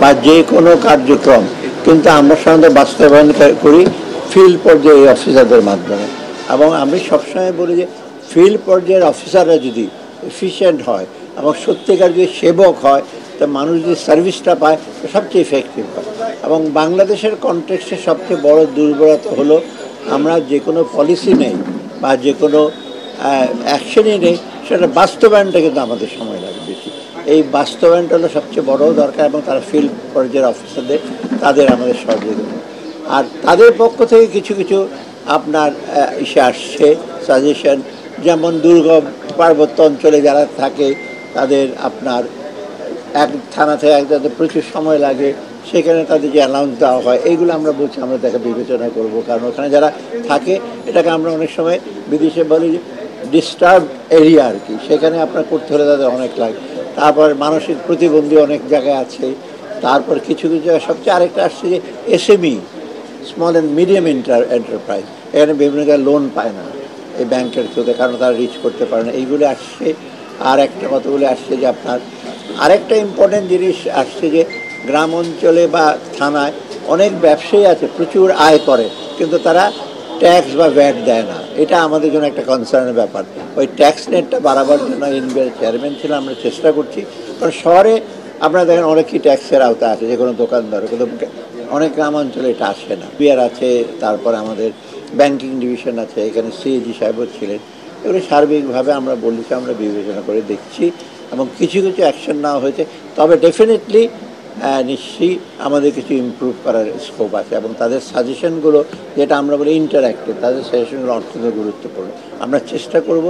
বা যে কোনো কার্যক্রম কিন্তু আমরা সাধারণত বাস্তবায়ন করি ফিল্ড পর্যায়ে অফিসারদের মাধ্যমে। এবং আমি সবসময় বলি যে ফিল্ড পর্যায়ের অফিসাররা যদি এফিশিয়েন্ট হয় এবং সত্যিকার যদি সেবক হয়, তো মানুষ যদি সার্ভিসটা পায় তো সবচেয়ে ইফেক্টিভ হয়। এবং বাংলাদেশের কনটেক্সটে সবচেয়ে বড় দুর্বলতা হলো আমরা যে কোনো পলিসি নেই বা যে কোনো অ্যাকশনই নেই, সেটা বাস্তবায়নটা কিন্তু আমাদের সময় লাগে বেশি। এই বাস্তবায়নটা হলো সবচেয়ে বড় দরকার এবং তারা ফিল্ড পর্যায়ের অফিসারদের তাদের আমাদের সহযোগিতা। আর তাদের পক্ষ থেকে কিছু কিছু আপনার ইসে আসছে সাজেশন, যেমন দুর্গম পার্বত্য অঞ্চলে যারা থাকে তাদের আপনার এক থানা থেকে এক জায়গাতে প্রচুর সময় লাগে, সেখানে তাদের যে অ্যালাউন্স দেওয়া হয় এইগুলো আমরা বলছি আমরা তাকে বিবেচনা করব, কারণ ওখানে যারা থাকে এটাকে আমরা অনেক সময় বিদেশে বলি ডিস্টার্ব এরিয়া আর কি, সেখানে আপনার করতে হলে তাদের অনেক লাগে। তারপর মানসিক প্রতিবন্ধী অনেক জায়গায় আছে। তারপর কিছু কিছু জায়গায় সবচেয়ে আরেকটা আসছে যে SME, small and medium enterprise, এখানে বিভিন্ন জায়গায় লোন পায় না এই ব্যাংকের থ্রুতে, কারণ তারা রিচ করতে পারে না। এইগুলো আসছে। আর একটা কতগুলো আসছে যে আপনার আরেকটা ইম্পর্টেন্ট জিনিস আসছে যে গ্রাম অঞ্চলে বা থানায় অনেক ব্যবসায়ী আছে প্রচুর আয় করে, কিন্তু তারা ট্যাক্স বা ভ্যাট দেয় না। এটা আমাদের জন্য একটা কনসার্নের ব্যাপার। ওই ট্যাক্স নেটটা বাড়াবার জন্য এনবিআর চেয়ারম্যান ছিল, আমরা চেষ্টা করছি। কারণ শহরে আপনারা দেখেন অনেকই ট্যাক্সের আওতা আছে, যে কোনো দোকানদার, কিন্তু অনেক গ্রাম অঞ্চলে এটা আসে না। বিআর আছে, তারপর আমাদের ব্যাংকিং ডিভিশন আছে, এখানে সিএজি সাহেবও ছিলেন। এগুলো সার্বিকভাবে আমরা বলেছি আমরা বিবেচনা করে দেখছি এবং কিছু কিছু অ্যাকশন নেওয়া হয়েছে। তবে ডেফিনেটলি নিশ্চয়ই আমাদের কিছু ইমপ্রুভ করার স্কোপ আছে এবং তাদের সাজেশনগুলো, যেটা আমরা বলি ইন্টারঅ্যাক্টিভ, তাদের সাজেশনগুলো অত্যন্ত গুরুত্বপূর্ণ। আমরা চেষ্টা করব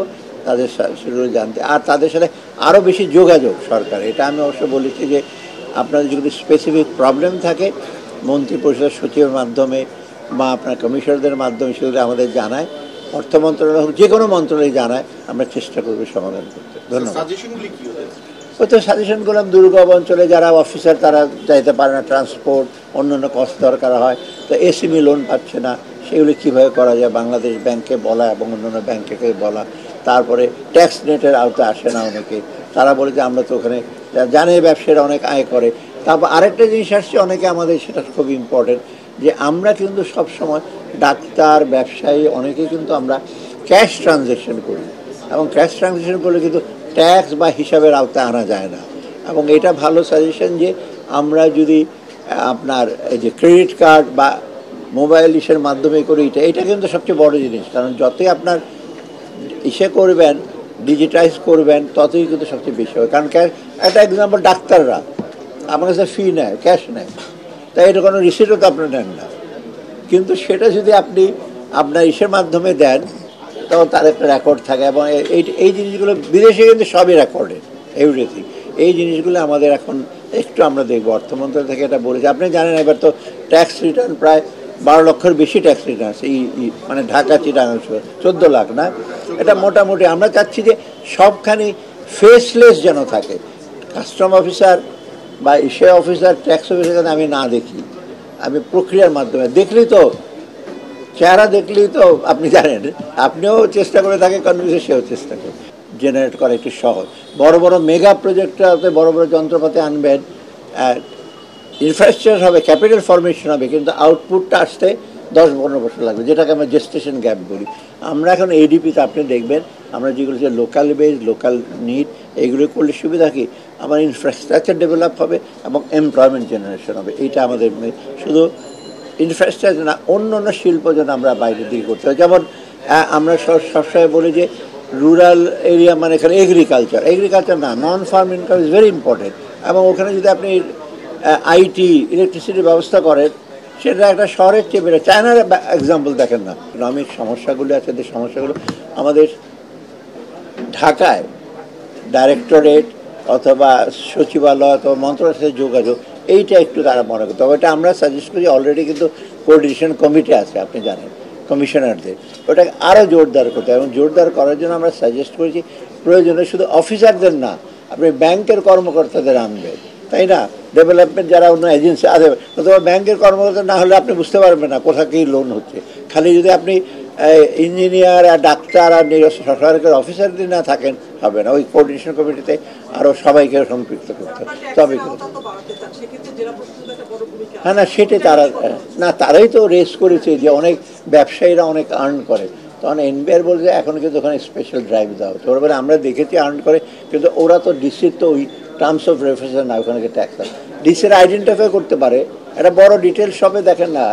তাদের সাজেশনগুলো জানতে, আর তাদের সাথে আরও বেশি যোগাযোগ সরকার। এটা আমি অবশ্য বলেছি যে আপনাদের যদি স্পেসিফিক প্রবলেম থাকে মন্ত্রী পরিষদের সচিবের মাধ্যমে বা আপনার কমিশনারদের মাধ্যমে সেগুলো আমাদের জানায়, অর্থ মন্ত্রণালয় হোক, যে কোনো মন্ত্রণালয় জানায়, আমরা চেষ্টা করব সমাধান করতে। ধন্যবাদ। ওই তো সাজেশন করলাম, দুর্গম অঞ্চলে যারা অফিসার তারা যাইতে পারে না, ট্রান্সপোর্ট অন্যান্য কষ্ট দরকার হয়, তো এসএমই লোন পাচ্ছে না, সেগুলি কীভাবে করা যায় বাংলাদেশ ব্যাংকে বলা এবং অন্যান্য ব্যাংকে বলা। তারপরে ট্যাক্স নেটের আওতা আসে না অনেকে, তারা বলে যে আমরা তো ওখানে জানে ব্যবসায়ীরা অনেক আয় করে। তারপর আরেকটা জিনিস আসছে অনেকে আমাদের, সেটা খুব ইম্পর্টেন্ট, যে আমরা কিন্তু সবসময় ডাক্তার, ব্যবসায়ী অনেকে কিন্তু আমরা ক্যাশ ট্রানজ্যাকশন করি এবং ক্যাশ ট্রানজ্যাকশন করলে কিন্তু ট্যাক্স বা হিসাবের আওতায় আনা যায় না। এবং এটা ভালো সাজেশন যে আমরা যদি আপনার এই যে ক্রেডিট কার্ড বা মোবাইল ইসের মাধ্যমে করি, এটা কিন্তু সবচেয়ে বড় জিনিস, কারণ যতই আপনার ইসে করবেন, ডিজিটাইজ করবেন, ততই কিন্তু সবচেয়ে বেশি হবে। কারণ একটা এক্সাম্পল, ডাক্তাররা আমার কাছে ফি নেয়, ক্যাশ নেয়, তাই এটা কোনো রিসিটও তো আপনার নেন না, কিন্তু সেটা যদি আপনি আপনার ইসের মাধ্যমে দেন তখন তার একটা রেকর্ড থাকে। এবং এই জিনিসগুলো বিদেশে কিন্তু সবই রেকর্ডেড, এভরিথিং। এই জিনিসগুলো আমাদের এখন একটু আমরা দেখবো, অর্থ মন্ত্রণালয় থেকে এটা বলেছে। আপনি জানেন এবার তো ট্যাক্স রিটার্ন প্রায় 12 লক্ষের বেশি ট্যাক্স রিটার্ন আছে, মানে ঢাকা চিটাগাং 14 লাখ না, এটা মোটামুটি। আমরা চাচ্ছি যে সবখানি ফেসলেস যেন থাকে, কাস্টম অফিসার বা ইসে অফিসার, ট্যাক্স অফিসার আমি না দেখি, আমি প্রক্রিয়ার মাধ্যমে দেখলেই তো, চেহারা দেখলেই তো আপনি জানেন, আপনিও চেষ্টা করে থাকে, কনভিন্সে সেও চেষ্টা করে, জেনারেট করা একটু সহজ। বড় বড় মেগা প্রজেক্টটাতে বড় বড় যন্ত্রপাতি আনবেন, ইনফ্রাস্ট্রাকচার হবে, ক্যাপিটাল ফরমেশন হবে, কিন্তু আউটপুটটা আসতে 10-15 বছর লাগবে, যেটাকে আমরা জেস্টেশন গ্যাপ বলি। আমরা এখন এডিপিতে আপনি দেখবেন আমরা যেগুলো যে লোকাল বেজ, লোকাল নিড, এইগুলো করলে সুবিধা কি, আমার ইনফ্রাস্ট্রাকচার ডেভেলপ হবে এবং এমপ্লয়মেন্ট জেনারেশন হবে। এইটা আমাদের শুধু ইনফ্রাস্ট্রাকচার না, অন্য অন্য শিল্প যেন আমরা বাইরের দিকে করতে হয়। যেমন আমরা সবসময় বলি যে রুরাল এরিয়া মানে এখানে এগ্রিকালচার না, non farm income is very important. এবং ওখানে যদি আপনি আইটি, ইলেকট্রিসিটির ব্যবস্থা করেন, সেটা একটা শহরের চেয়ে বেড়ে। চায়নার এক্সাম্পল দেখেন না, ইকোনমিক সমস্যাগুলো আছে, যে সমস্যাগুলো আমাদের ঢাকায় ডাইরেক্টরেট অথবা সচিবালয় অথবা মন্ত্রণালয়ের সাথে যোগাযোগ, এইটা একটু তারা মনে করতে হবে। এটা আমরা সাজেস্ট করি, অলরেডি কিন্তু কোঅর্ডিনেশন কমিটি আছে আপনি জানেন কমিশনারদের, ওটাকে আরও জোরদার করতে হবে। এবং জোরদার করার জন্য আমরা সাজেস্ট করেছি প্রয়োজনে শুধু অফিসারদের না, আপনি ব্যাংকের কর্মকর্তাদের আনবেন, তাই না, ডেভেলপমেন্ট যারা অন্য এজেন্সি আছে, অথবা ব্যাংকের কর্মকর্তা না হলে আপনি বুঝতে পারবেন না কোথা কী লোন হচ্ছে। খালি যদি আপনি ইঞ্জিনিয়ার আর ডাক্তার আর সরকারের অফিসার যদি না থাকেন হবে না। ওই কোঅর্ডিনেশন কমিটিতে আরও সবাইকে সম্পৃক্ত করতে হবে, তবে হ্যাঁ না সেটাই তারা না তারাই তো রেস করেছে যে অনেক ব্যবসায়ীরা অনেক আর্ন করে, তখন এনবিআর বলছে এখন কিন্তু ওখানে স্পেশাল ড্রাইভ দেওয়া হচ্ছে। ওরা বলে আমরা দেখেছি আর্ন করে, কিন্তু ওরা তো ডিসির তো ওই টার্মস অফ রেফারেন্স না, ওখানে ট্যাক্স আছে। ডিসির আইডেন্টিফাই করতে পারে, একটা বড় ডিটেল শপে দেখেন না,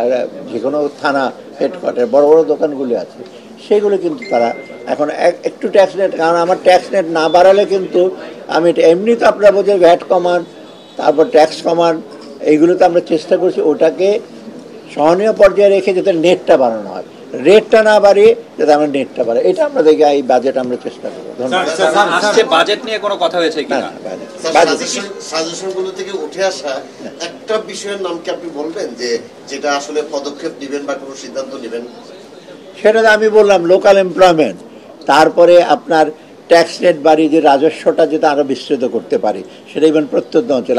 যে কোনো থানা হেডকোয়ার্টার বড় বড় দোকানগুলি আছে, সেগুলো কিন্তু তারা এখন একটু ট্যাক্স নেট, কারণ আমার ট্যাক্স নেট না বাড়ালে কিন্তু আমি এমনি তো আপনারা বলছেন ভ্যাট কমান, তারপর ট্যাক্স কমান, এইগুলো তো আমরা চেষ্টা করছি ওটাকে সহনীয় পর্যায়ে রেখে যাতে নেটটা বাড়ানো হয়, রেটটা না বাড়িয়ে যাতে আমরা নেটটা বাড়ে, এটা আমরা দেখি এই বাজেট আমরা চেষ্টা করবো। বাজেট নিয়ে কোনো কথা হয়েছে কিনা? সাজেশনগুলো থেকে উঠে আসা একটা বিষয়ের নাম কি আপনি বলবেন যে যেটা আসলে পদক্ষেপ নেবেন বা কোনো সিদ্ধান্ত নেবেন? সেটা আমি বললাম লোকাল এমপ্লয়মেন্ট, তারপরে আপনার ট্যাক্স রেট বাড়িয়ে যে রাজস্বটা যেটা আরও বিস্তৃত করতে পারি, সেটা ইভেন প্রত্যন্ত অঞ্চল।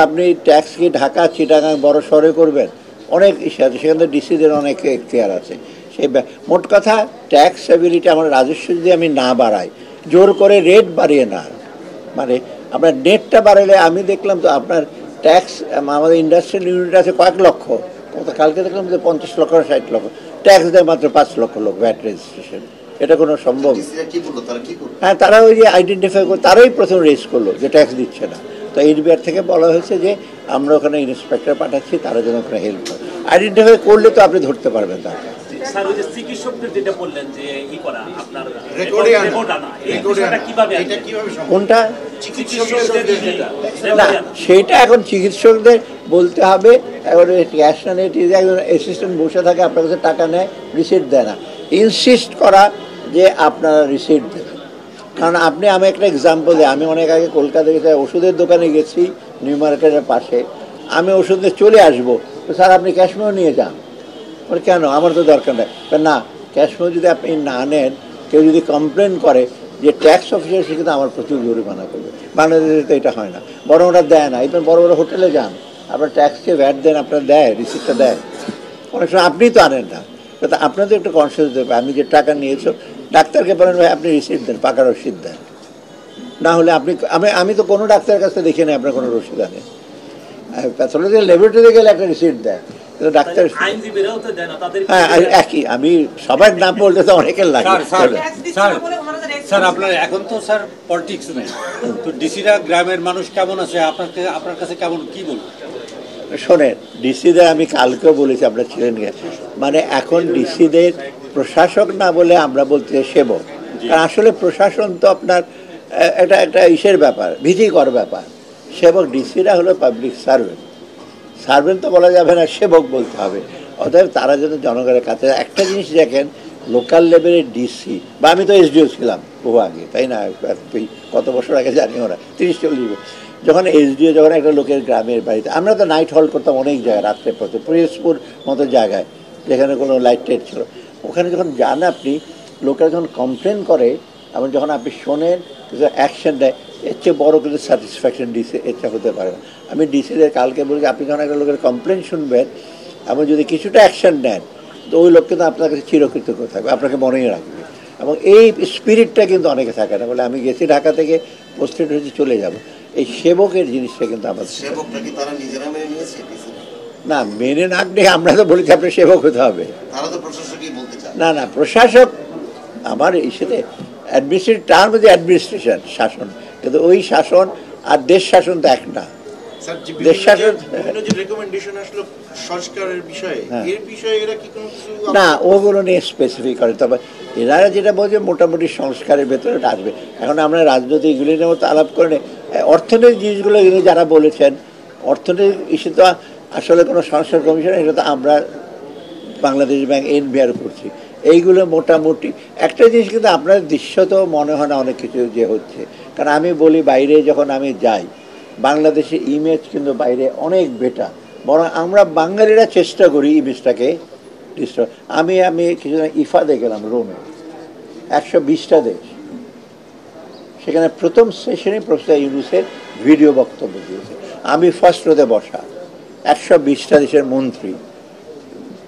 আপনি ট্যাক্স কি ঢাকা চিটাগাং বড় শহরে করবেন, অনেক ইস্যু আছে, সেখানে ডিসিদের অনেক এখতিয়ার আছে। সেই মোট কথা ট্যাক্স এবিলিটি আমার রাজস্ব যদি আমি না বাড়াই, জোর করে রেট বাড়িয়ে না, মানে আপনার নেটটা বাড়ালে, আমি দেখলাম তো আপনার ট্যাক্স আমাদের ইন্ডাস্ট্রিয়াল ইউনিট আছে কয়েক লক্ষ, কালকে দেখলাম যে 50 লক্ষ 60 লক্ষ, ট্যাক্স দেয় মাত্র 5 লক্ষ লোক ভ্যাট রেজিস্ট্রেশন। এটা কোনো সম্ভব? হ্যাঁ, তারা ওই যে আইডেন্টিফাই করে তারাই প্রথম রেজ করলো যে ট্যাক্স দিচ্ছে না, তো এনবিআর থেকে বলা হয়েছে যে আমরা ওখানে ইন্সপেক্টর পাঠাচ্ছি, তারা যেন ওখানে হেল্প করে। আইডেন্টিফাই করলে তো আপনি ধরতে পারবেন তাকে। স্যার ওই যে চিকিৎসকদের যেটা বললেন যে ই করা আপনার রেকর্ড আনা, এই বিষয়টা কিভাবে কোনটা না সেটা এখন চিকিৎসকদের বলতে হবে। এখন ক্যাশ না নিয়ে একজন অ্যাসিস্ট্যান্ট বসে থাকে, আপনার কাছে টাকা নেয়, রিসিট দেয় না, ইনসিস্ট করা যে আপনারা রিসিট দেবেন। কারণ আমি একটা এক্সাম্পল দিই, আমি অনেক আগে কলকাতা গেছি, ওষুধের দোকানে গেছি নিউ মার্কেটের পাশে, আমি ওষুধ নিয়ে চলে আসবো, তো স্যার আপনি ক্যাশমেও নিয়ে যান। বলে কেন, আমার তো দরকার নেই। না, ক্যাশমেও যদি আপনি না নেন, কেউ যদি কমপ্লেন করে যে ট্যাক্স অফিসার, সে কিন্তু আমার প্রচুর জরিমানা করবে। বাংলাদেশে তো এটা হয় না, বড় ওরা দেয় না। এবার বড় বড় হোটেলে যান, আপনার ট্যাক্সে ভ্যাট দেন, আপনার দেয়, রিসিপ্টটা দেয়, অনেক সময় আপনি তো আনেন না। আপনাদের একটু কনসিয়াস দেবে, আমি যে টাকা নিয়েছো, ডাক্তারকে বলেন ভাই আপনি রিসিপ্ট দেন, পাকা রসিদ দেন, না হলে আমি তো কোনো ডাক্তারের কাছে দেখি না আপনার কোনো রসিদ আনেন। প্যাথোলজিক্যাল ল্যাবরেটরিতে গেলে একটা রিসিপ্ট দেয়, কিন্তু ডাক্তার হ্যাঁ একই। আমি সবার নাম বলতে তো অনেকের লাগে। স্যার আপনার এখন তো স্যার পলিটিক্স নেই, তো ডিসিরা গ্রামের মানুষ কেমন আছে আপনার কাছে কেমন, কি বলবো? শোনেন, ডিসিদের আমি কালকেও বলেছি, আপনার ছিলেন, মানে এখন ডিসিদের প্রশাসক না বলে আমরা বলতে সেবক। কারণ আসলে প্রশাসন তো আপনার একটা ইসের ব্যাপার, ভীতিকর ব্যাপার। সেবক, ডিসিরা হলো পাবলিক সার্ভেন্ট, সার্ভেন্ট তো বলা যাবে না, সেবক বলতে হবে। অতএব তারা যেন জনগণের কাছে একটা জিনিস দেখেন, লোকাল লেভেলের ডিসি, বা আমি তো এসডিও ছিলাম বহু আগে, তাই না, কত বছর আগে জানি, ওরা 30-40 যখন এসডিও, যখন একটা লোকের গ্রামের বাড়িতে, আমরা তো নাইট হল করতাম অনেক জায়গায়, রাত্রে পথে পিরোজপুর মতো জায়গায় যেখানে কোনো লাইট টাইট ছিল, ওখানে যখন যান আপনি, লোকেরা যখন কমপ্লেন করে এবং যখন আপনি শোনেন, অ্যাকশন দেয়, এর চেয়ে বড় কিছু স্যাটিসফ্যাকশন ডিসি এর চেয়ে হতে পারে না। আমি ডিসিদের কালকে বলি, আপনি যখন একটা লোকের কমপ্লেন শুনবেন এবং যদি কিছুটা অ্যাকশন নেন, তো ওই লোক কিন্তু আপনার কাছে চিরকৃতজ্ঞ থাকবে, আপনাকে মনেই রাখবে। এবং এই স্পিরিটটা কিন্তু অনেকে থাকে না, বলে আমি গেছি ঢাকা থেকে, পোস্টেড হয়েছি, চলে যাব। এই সেবকের জিনিসটা কিন্তু আমাদের না, মেনে না নিয়ে আমরা তো বলেছি আপনার সেবক হতে হবে। না না, প্রশাসক আমার এই সাথে অ্যাডমিনিস্ট্রেটিভ টার্ম হচ্ছে অ্যাডমিনিস্ট্রেশন, শাসন, কিন্তু ওই শাসন আর দেশ শাসন তো এক না। দেশ শাসন না, ওগুলো নিয়ে স্পেসিফিক করে, তবে এনারা যেটা বলছে মোটামুটি সংস্কারের ভেতরে আসবে। এখন আমরা রাজনৈতিক এগুলি নিয়ে মতো আলাপ করে নেই, অর্থনৈতিক জিনিসগুলো এগুলো যারা বলেছেন, অর্থনৈতিক ইস্যু তো আসলে কোনো সংস্কার কমিশন, এটা তো আমরা বাংলাদেশ ব্যাংক এনবিআর করছি। এইগুলো মোটামুটি একটা জিনিস, কিন্তু আপনার দৃশ্যত মনে হয় না অনেক কিছু যে হচ্ছে। কারণ আমি বলি, বাইরে যখন আমি যাই, বাংলাদেশের ইমেজ কিন্তু বাইরে অনেক বেটার, বরং আমরা বাঙালিরা চেষ্টা করি ইমেজটাকে ডিস্টার্ব। আমি কিছুদিন ইফাদে গেলাম, রোমে, 120টা দেশ, সেখানে প্রথম সেশনে প্রফেসর ইউনূসের ভিডিও বক্তব্য দিয়েছে, আমি ফার্স্ট রোতে বসা, 120টা দেশের মন্ত্রী,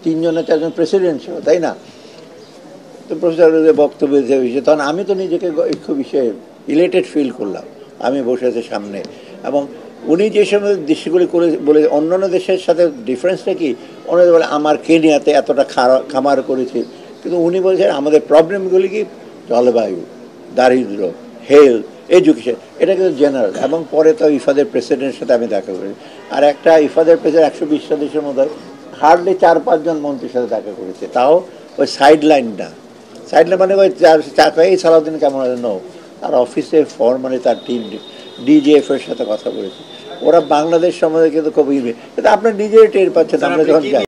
3-4জন প্রেসিডেন্ট ছিল, তাই না? তো প্রফেসর বক্তব্য দিয়েছে, তখন আমি তো নিজেকে খুব বিষয়ে ইলেটেড ফিল করলাম। আমি বসে আছি সামনে, এবং উনি যে সময় দেশগুলি করে বলে অন্যান্য দেশের সাথে ডিফারেন্সটা কি, ওনাদের বলে আমার কেনিয়াতে এতটা খামার করেছে, কিন্তু উনি বলছেন আমাদের প্রবলেমগুলি কি জলবায়ু, দারিদ্র্য, হেলথ, এডুকেশন, এটা কিন্তু জেনারেল। এবং পরে তো ইফাদের প্রেসিডেন্টের সাথে আমি দেখা করি, আর একটা ইফাদের প্রেসিডেন্ট 120টা দেশের মধ্যে হার্ডলি 4-5 জন মন্ত্রীর সাথে দেখা করেছে, তাও ওই সাইড লাইন মানে ওই এই সালাউদ্দিন কেমন নো, তার অফিসে ফর্মালি তার টিম ডিজিএফ এর সাথে কথা বলেছে। ওরা বাংলাদেশ সম্বন্ধে কিন্তু খুব কিন্তু আপনার নিজেই টের পাচ্ছেন আমরা যখন যাই।